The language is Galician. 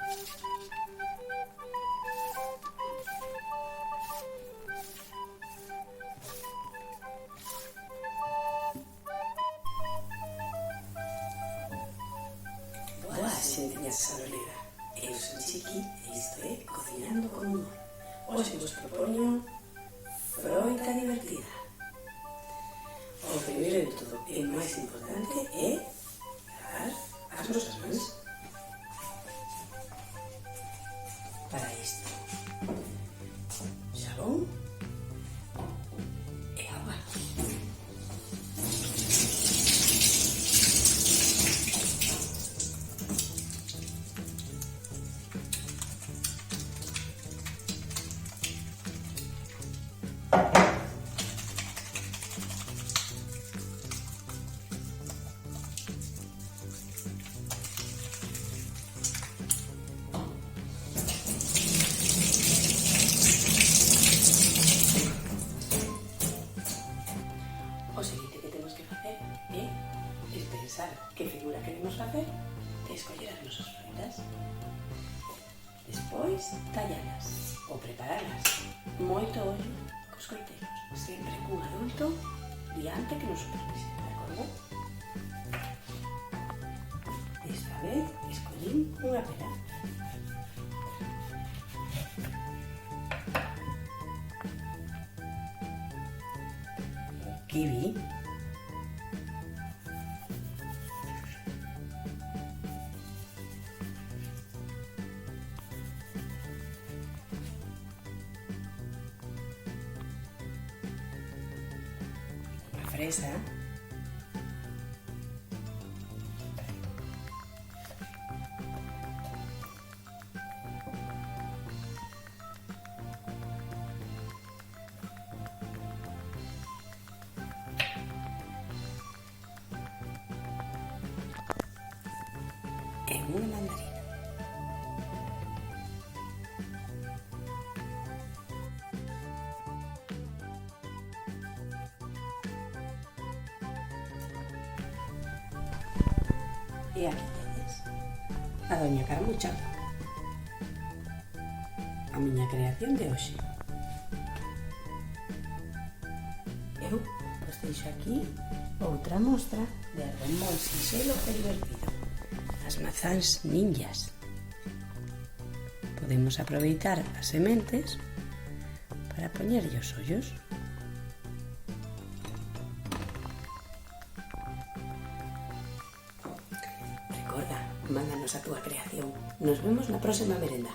Boa xenteñas Saloleda. Eu son Chiqui e isto é Cocinando con Humor. Hoxe vos propoño froita divertida. O primeiro de todo e máis importante é lavar as nosas mans. Para isto, xabón e auga. O seguinte que temos que facer é pensar que figura queremos facer e escoller as nosas froitas. Despois, tallalas ou preparalas. Moito ollo cos coitelos, sempre cun adulto diante que nos supervise, de acordo? Esta vez escollín unha pera. Kiwi. Unha fresa. E unha mandarina. E aquí tedes a doña Caramucha, a miña creación de hoxe. Eu vos deixo aquí outra mostra de algo moi sinxelo e divertido. As mazás ninjas. Podemos aproveitar as sementes para poñerlle os ollos. Recorda, mándanos a túa creación. Nos vemos na próxima merenda.